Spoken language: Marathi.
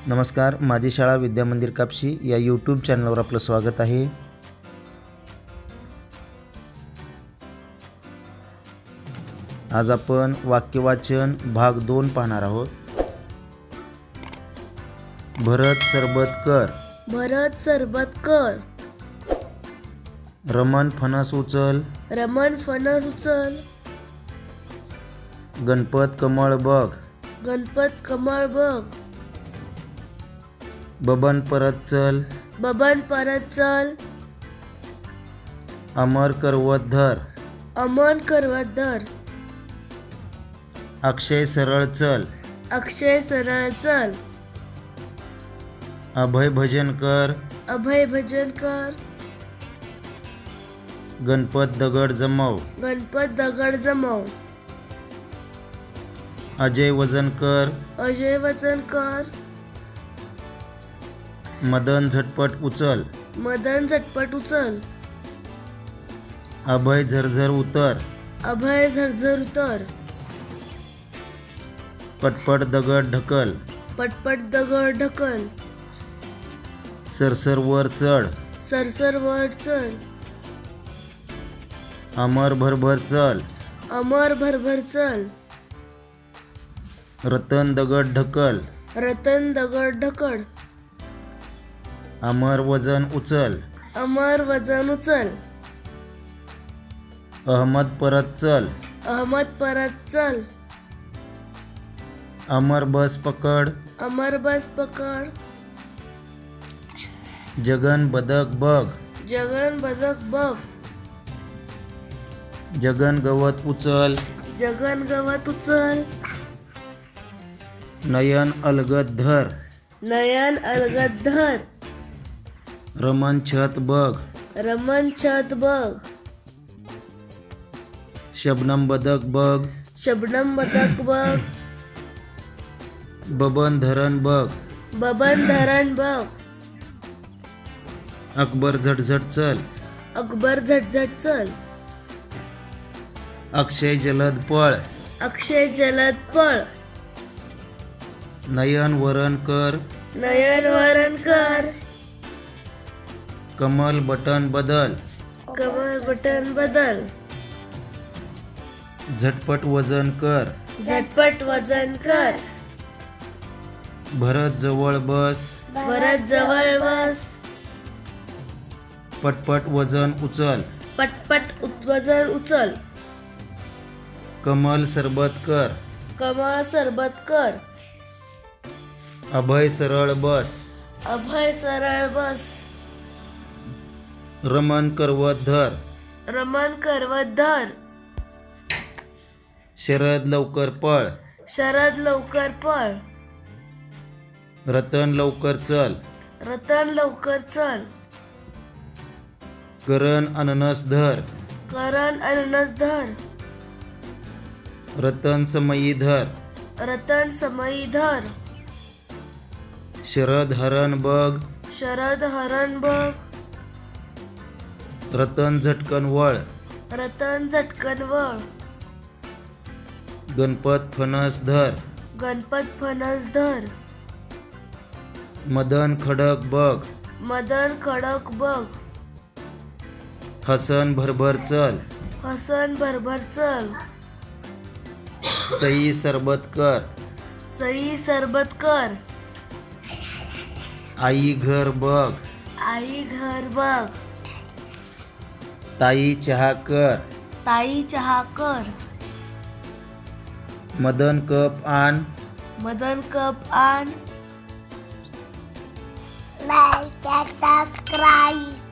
नमस्कार, माझी शाळा विद्यामंदिर कापशी या यूट्यूब चॅनलवर आपलं स्वागत आहे. आज आपण वाक्यवाचन भाग 2 पाहणार आहोत. भरत सरबत कर. भरत सरबत कर. रमण फणस उचल. रमण फणस उचल. गणपत कमळ बघ. गणपत कमळ बघ. बबन परत चल. बबन परत चल. अमर करवत धर. अमन करवत धर. अक्षय सरळ चल. अक्षय सरळ चल. अभय भजन कर. अभय भजन कर. गणपत दगड जमव. गणपत दगड जमव. अजय वजन कर. अजय वजन कर. मदन झटपट उचल. मदन झटपट उचल. अभय झरझर उतर. अभय झरझर उतर. पटपट दगड ढकल. पटपट दगड ढकल. सरसर वर चढ. सरसर वर चढ. अमर भरभर चल. अमर भरभर चल. रतन दगड ढकल. रतन दगड ढकल. अमर वजन उचल. अमर वजन उचल. अहमद परत चल. अहमद परत चल. अमर बस पकड. अमर बस पकड. जगन बदक बघ. जगन बदक बघ. जगन गवत उचल. जगन गवत उचल. नयन अलगद धर. नयन अलगद धर. रमन छत बघ. रमण छत बघ. शबनम बदक बघ. शबनम बदक बघ. बबन धरण बघ. बबन धरण बघ. अकबर झटझट चल. अकबर झटझट चल. अक्षय जलद पळ. अक्षय जलद पळ. नयन वरण कर. नयन वरण कर. कमल बटन बदल. कमल बटन बदल. झटपट वजन कर. झटपट वजन कर. भरत जवळ बस. भरत जवळ बस. पटपट वजन उचल. पटपट वजन उचल. कमल सरबत कर. कमळ सरबत कर. अभय सरळ बस. अभय सरळ बस. रमण करवत धर. रमण करवत धर. शरद लवकर पळ. शरद लवकर पळ. रतन लवकर चल. रतन लवकर चल. करण अननस धर. करण अननस धर. रतन समयी धर. रतन समयी धर. शरद हरण बघ. शरद हरण बघ. रतन झटकन वळ. रतन झटकन वळ. गणपत फणस धर. गणपत फणस धर. मदन खडक बघ. मदन खडक बघ. हसन भरभर चल. हसन भरभर चल. सई सरबत कर. सई सरबत कर. आई घर बघ. आई घर बघ. ताई चहा कर. ताई चहा कर. मदन कप आण. मदन कप आण. Like and subscribe.